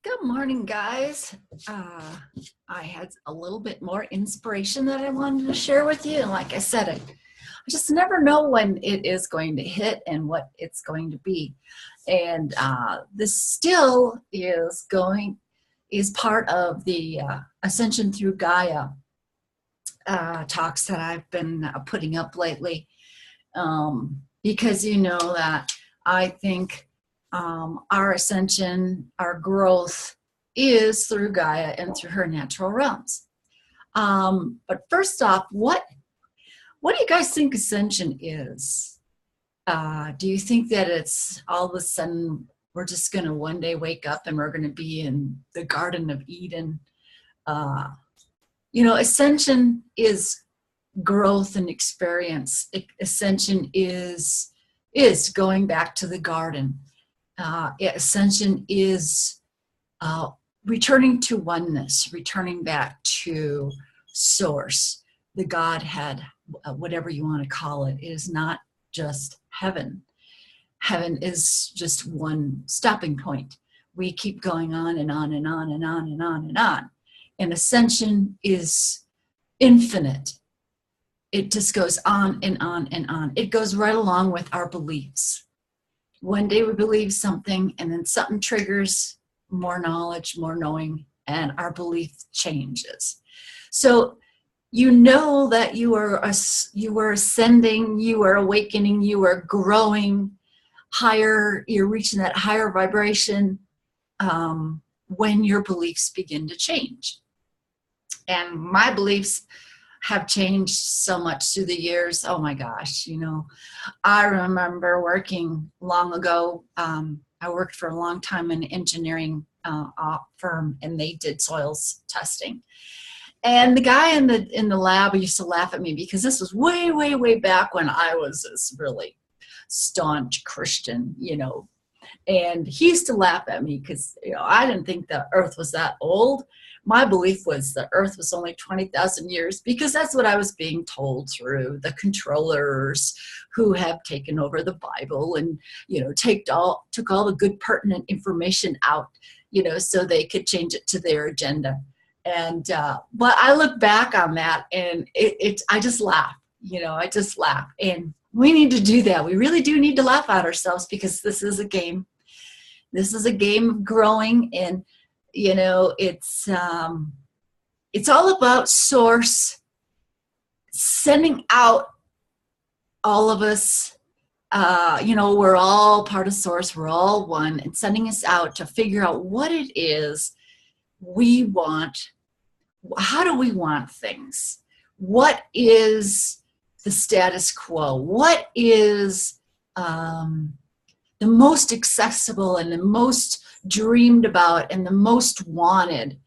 Good morning, guys. I had a little bit more inspiration that I wanted to share with you. And like I said, I just never know when it is going to hit and what it's going to be. And this still is part of the Ascension through Gaia talks that I've been putting up lately. Because you know that I think our ascension, our growth is through Gaia and through her natural realms. But first off, what do you guys think ascension is? Do you think that it's all of a sudden we're just going to one day wake up and we're going to be in the Garden of Eden? Ascension is growth and experience. Ascension is going back to the garden. Ascension is returning to oneness, returning back to source, the Godhead, whatever you want to call it. It is not just heaven. Heaven is just one stopping point. We keep going on and on and on and on and on and on. And ascension is infinite. It just goes on and on and on. It goes right along with our beliefs. One day we believe something, and then something triggers more knowledge, more knowing, and our belief changes. So you know that you are ascending, you are awakening, you are growing higher, you're reaching that higher vibration when your beliefs begin to change. And my beliefs have changed so much through the years. Oh my gosh, I remember working long ago. I worked for a long time in an engineering firm, and they did soils testing. And the guy in the lab used to laugh at me because this was way, way, way back when I was this really staunch Christian, and he used to laugh at me because I didn't think the earth was that old. My belief was the earth was only 20,000 years because that's what I was being told through the controllers who have taken over the Bible and, took all the good pertinent information out, so they could change it to their agenda. And, but I look back on that and I just laugh, I just laugh. And we need to do that. We really do need to laugh at ourselves because this is a game. This is a game of growing, and it's all about source sending out all of us. We're all part of source. We're all one, and sending us out to figure out what it is we want. How do we want things? What is the status quo? What is the most accessible and the most dreamed about and the most wanted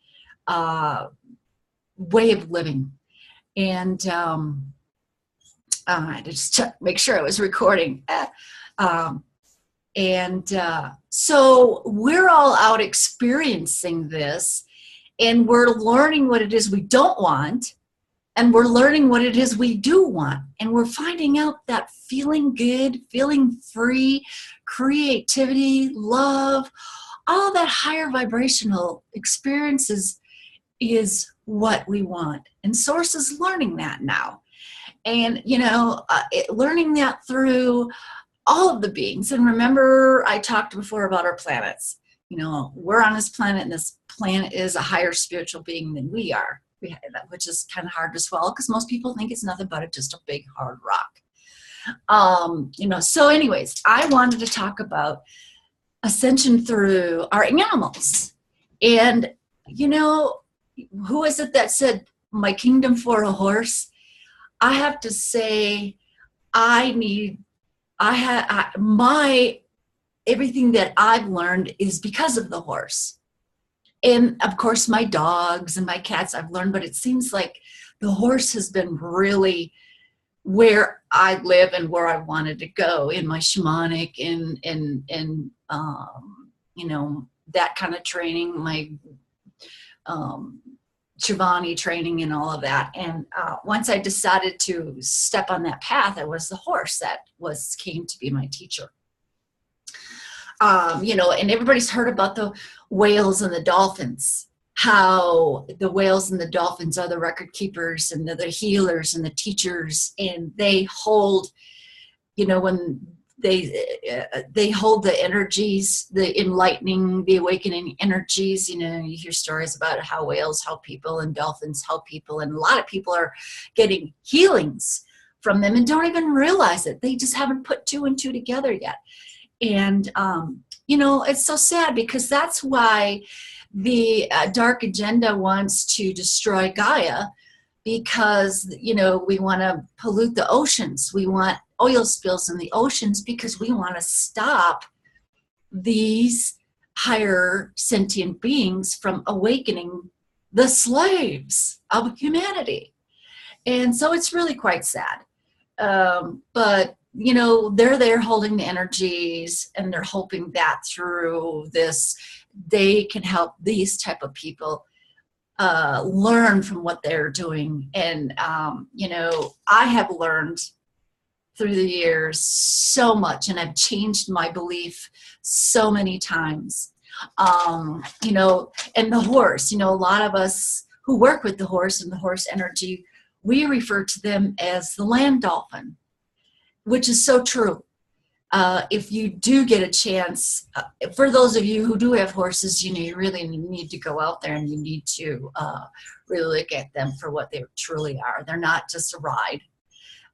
way of living? And just make sure I was recording. So we're all out experiencing this, and we're learning what it is we don't want, and we're learning what it is we do want. And we're finding out that feeling good, feeling free, creativity, love, all that higher vibrational experiences is what we want. And Source is learning that now. And, learning that through all of the beings. And remember, I talked before about our planets. We're on this planet, and this planet is a higher spiritual being than we are, which is kind of hard to swallow because most people think it's nothing but just a big hard rock. So anyways, I wanted to talk about ascension through our animals. And, who is it that said, my kingdom for a horse? I have to say, everything that I've learned is because of the horse. And of course, my dogs and my cats I've learned, but it seems like the horse has been really where I live and where I wanted to go in my shamanic and that kind of training, my Shivani training and all of that. And once I decided to step on that path, it was the horse that came to be my teacher. You know, and everybody's heard about the whales and the dolphins, how the whales and the dolphins are the record keepers and the healers and the teachers, and they hold, you know, when they hold the energies, the enlightening, the awakening energies. You know, you hear stories about how whales help people and dolphins help people, and a lot of people are getting healings from them and don't even realize it. They just haven't put two and two together yet. And you know, it's so sad, because that's why the dark agenda wants to destroy Gaia, because, you know, we want to pollute the oceans. We want oil spills in the oceans because we want to stop these higher sentient beings from awakening the slaves of humanity. And so it's really quite sad. But, you know, they're there holding the energies, and they're hoping that through this, they can help these type of people learn from what they're doing. And, you know, I have learned through the years so much, and I've changed my belief so many times. You know, and the horse, you know, a lot of us who work with the horse and the horse energy, we refer to them as the land dolphin, which is so true. If you do get a chance, for those of you who do have horses, you know, you really need to go out there and you need to really look at them for what they truly are. They're not just a ride.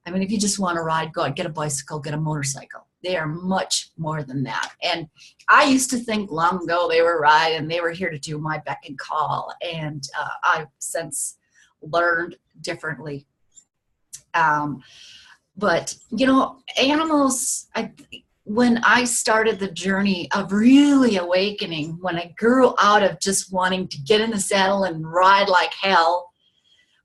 I mean, if you just want to ride, go out, get a bicycle, get a motorcycle. They are much more than that. And I used to think long ago they were a ride and they were here to do my beck and call. And I've since learned differently. But, you know, animals, when I started the journey of really awakening, when I grew out of just wanting to get in the saddle and ride like hell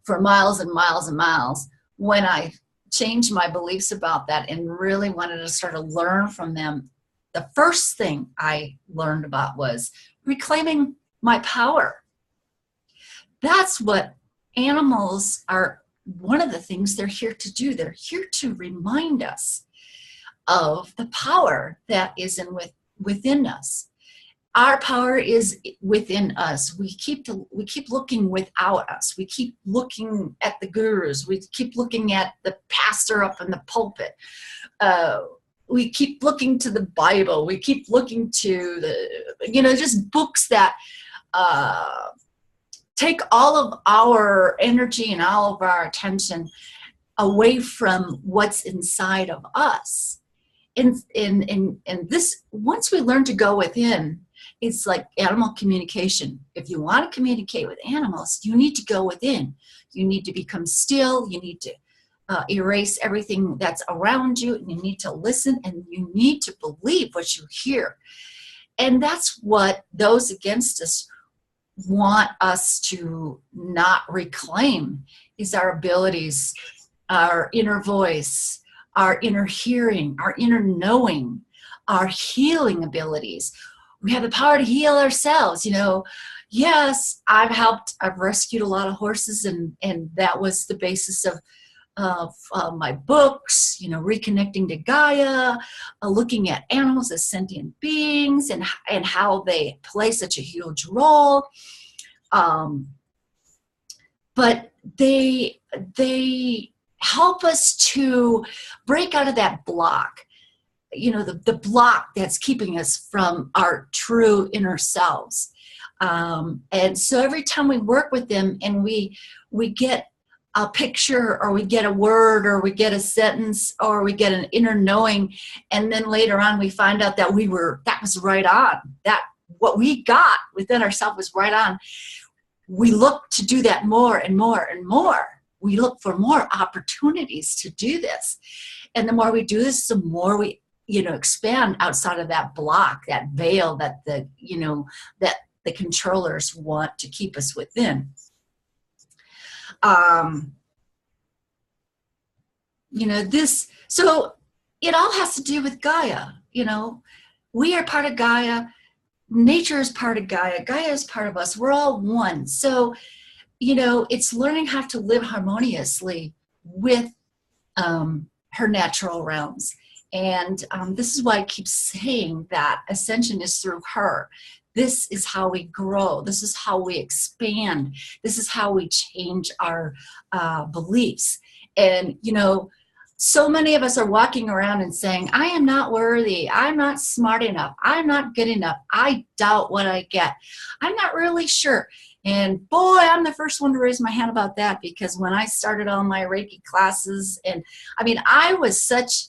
for miles and miles and miles, when I changed my beliefs about that and really wanted to start to learn from them, the first thing I learned about was reclaiming my power. That's what animals are. One of the things they're here to do, they're here to remind us of the power that is within us. Our power is within us. We keep looking without us. We keep looking at the gurus. We keep looking at the pastor up in the pulpit. We keep looking to the Bible. We keep looking to the, you know, just books that take all of our energy and all of our attention away from what's inside of us. And this, once we learn to go within, it's like animal communication. If you want to communicate with animals, you need to go within. You need to become still. You need to erase everything that's around you. And you need to listen, and you need to believe what you hear. And that's what those against us want us to not reclaim, is our abilities, our inner voice, our inner hearing, our inner knowing, our healing abilities. We have the power to heal ourselves. You know, yes, I've rescued a lot of horses, and that was the basis of my books, you know, reconnecting to Gaia, looking at animals as sentient beings, and how they play such a huge role. But they help us to break out of that block, you know, the block that's keeping us from our true inner selves. And so every time we work with them and we get a picture, or we get a word, or we get a sentence, or we get an inner knowing, and then later on we find out that that was right on, that what we got within ourselves was right on, we look to do that more and more and more. We look for more opportunities to do this. And the more we do this, the more we, you know, expand outside of that block, that veil that that the controllers want to keep us within. You know, so it all has to do with Gaia. You know, we are part of Gaia. Nature is part of Gaia. Gaia is part of us. We're all one. So, you know, it's learning how to live harmoniously with her natural realms. And this is why I keep saying that Ascension is through her. This is how we grow. This is how we expand. This is how we change our beliefs. And, you know, so many of us are walking around and saying, I am not worthy. I'm not smart enough. I'm not good enough. I doubt what I get. I'm not really sure. And boy, I'm the first one to raise my hand about that, because when I started all my Reiki classes, and I mean, I was such,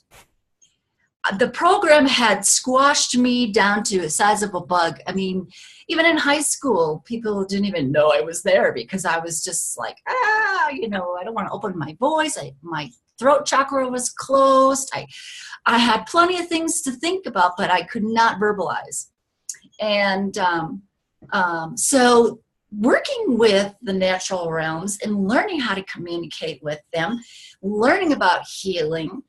the program had squashed me down to the size of a bug. I mean, even in high school, people didn't even know I was there, because I was just like, you know, I don't want to open my voice. My throat chakra was closed. I had plenty of things to think about, but I could not verbalize. And so working with the natural realms and learning how to communicate with them, learning about healing,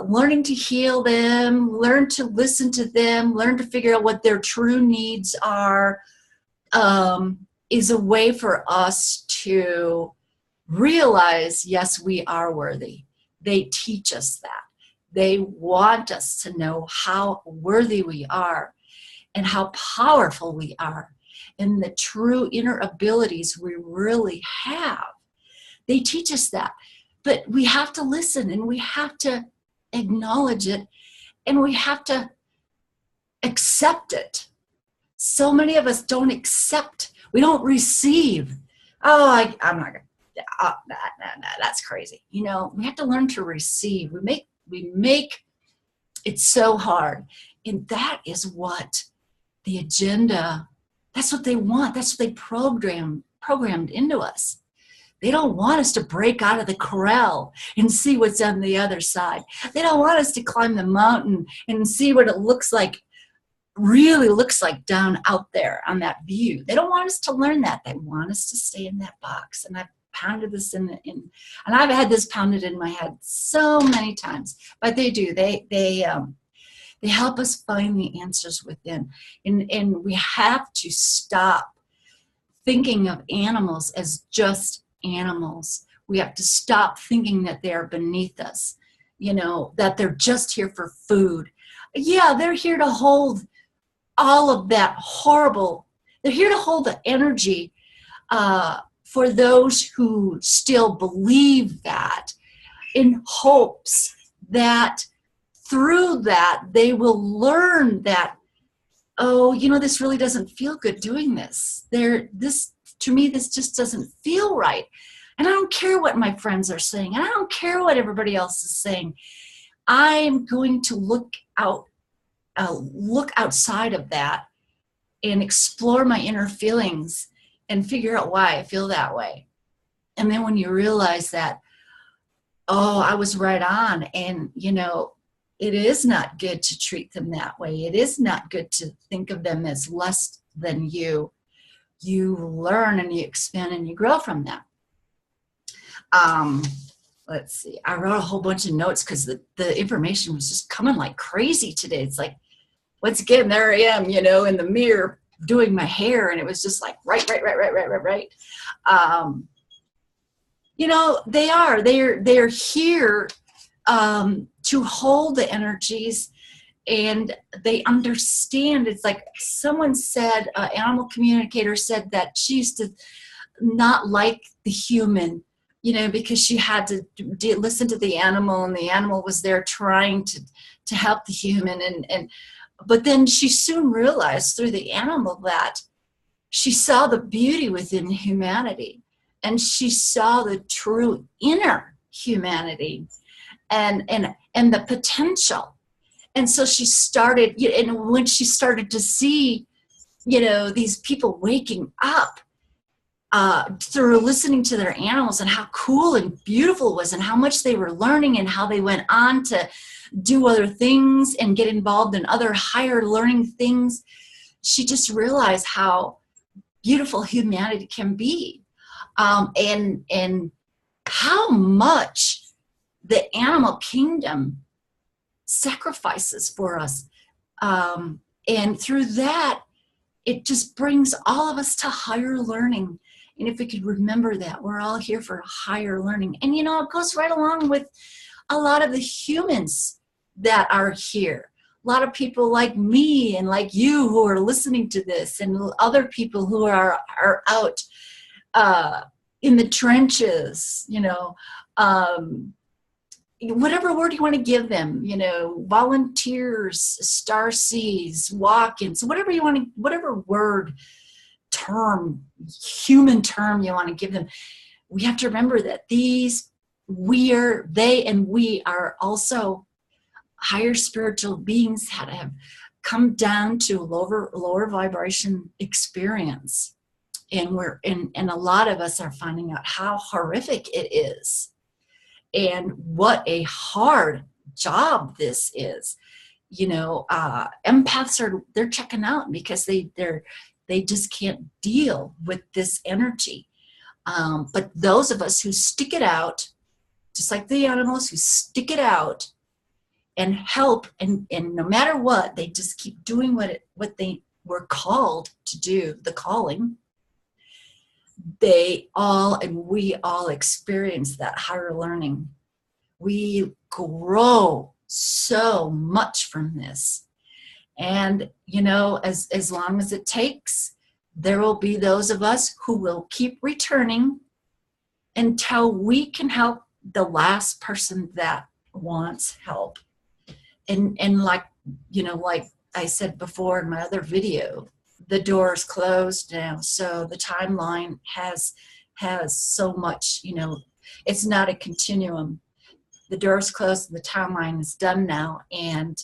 learning to heal them, learn to listen to them, learn to figure out what their true needs are, is a way for us to realize, yes, we are worthy. They teach us that. They want us to know how worthy we are and how powerful we are and the true inner abilities we really have. They teach us that. But we have to listen, and we have to acknowledge it, and we have to accept it. So many of us don't accept. We don't receive. Oh, I'm not going to, that's crazy. You know, we have to learn to receive. We make it so hard. And that is what the agenda, that's what they want. That's what they programmed into us. They don't want us to break out of the corral and see what's on the other side. They don't want us to climb the mountain and see what it looks like, really looks like down out there on that view. They don't want us to learn that. They want us to stay in that box. And I've pounded this in and I've had this pounded in my head so many times. But they do. They help us find the answers within. And we have to stop thinking of animals as just animals. We have to stop thinking that they're beneath us, you know, that they're just here for food. Yeah, they're here to hold all of that horrible, they're here to hold the energy for those who still believe that, in hopes that through that they will learn that, oh, you know, this really doesn't feel good doing this. To me, this just doesn't feel right. And I don't care what my friends are saying. And I don't care what everybody else is saying. I'm going to look outside of that and explore my inner feelings and figure out why I feel that way. And then when you realize that, oh, I was right on, and, you know, it is not good to treat them that way. It is not good to think of them as less than you. You learn and you expand and you grow from that. Let's see. I wrote a whole bunch of notes because the information was just coming like crazy today. It's like, once again, there I am, you know, in the mirror doing my hair, and it was just like, right. You know, they're here to hold the energies, and they understand. It's like someone said, animal communicator said that she used to not like the human, you know, because she had to listen to the animal, and the animal was there trying to help the human. But then she soon realized through the animal that she saw the beauty within humanity, and she saw the true inner humanity and the potential. And so she started, and when she started to see, you know, these people waking up through listening to their animals, and how cool and beautiful it was, and how much they were learning, and how they went on to do other things and get involved in other higher learning things, she just realized how beautiful humanity can be, and how much the animal kingdom sacrifices for us, and through that, it just brings all of us to higher learning. And if we could remember that, we're all here for higher learning. And, you know, it goes right along with a lot of the humans that are here. A lot of people like me and like you who are listening to this, and other people who are out in the trenches, you know, whatever word you want to give them, you know, volunteers, star seeds, walk-ins, whatever you want to, whatever word, term, human term you want to give them. We have to remember that they and we are also higher spiritual beings that have come down to lower vibration experience. And and a lot of us are finding out how horrific it is and what a hard job this is. You know, empaths they're checking out because they just can't deal with this energy. But those of us who stick it out, just like the animals who stick it out and help, and no matter what, they just keep doing what they were called to do, the calling, we all experience that higher learning. We grow so much from this. And, you know, as long as it takes, there will be those of us who will keep returning until we can help the last person that wants help. And like, you know, like I said before in my other video, the door is closed now. So the timeline has so much, you know, it's not a continuum. The door is closed and the timeline is done now. And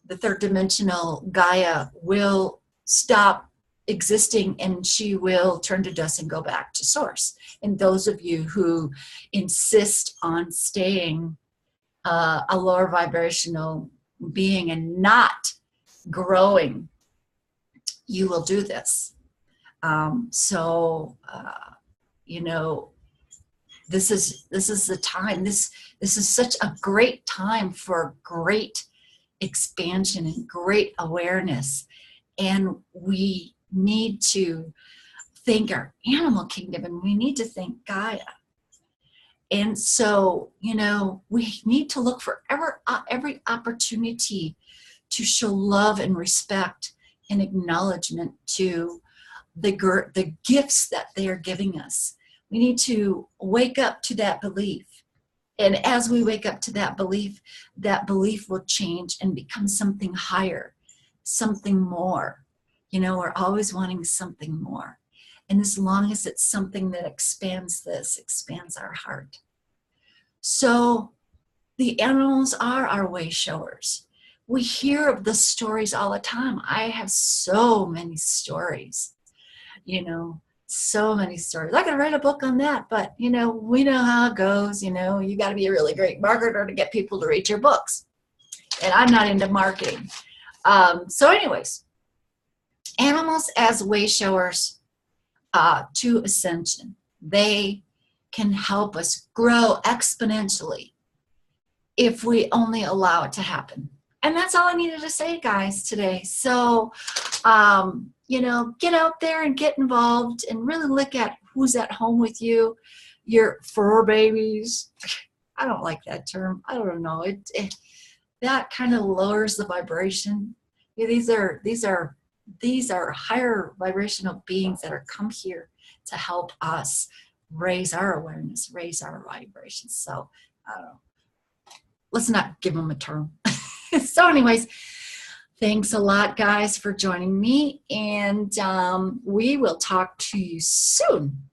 the third dimensional Gaia will stop existing, and she will turn to dust and go back to source. And those of you who insist on staying a lower vibrational being and not growing, you will do this. You know, this is the time. This is such a great time for great expansion and great awareness. And we need to thank our animal kingdom, and we need to thank Gaia. And so, you know, we need to look for every opportunity to show love and respect and acknowledgement to the gifts that they are giving us. We need to wake up to that belief. And as we wake up to that belief will change and become something higher, something more. You know, we're always wanting something more. And as long as it's something that expands our heart. So the animals are our way showers. We hear of the stories all the time. I have so many stories, you know, so many stories. I could write a book on that, but, you know, we know how it goes. You know, you got to be a really great marketer to get people to read your books. And I'm not into marketing. So anyways, animals as way showers to ascension. They can help us grow exponentially if we only allow it to happen. And that's all I needed to say, guys, today. So, you know, get out there and get involved and really look at who's at home with you, your fur babies. I don't like that term. I don't know. That kind of lowers the vibration. Yeah, these are higher vibrational beings that are come here to help us raise our awareness, raise our vibrations. So, I don't know. Let's not give them a term. So anyways, thanks a lot, guys, for joining me. And we will talk to you soon.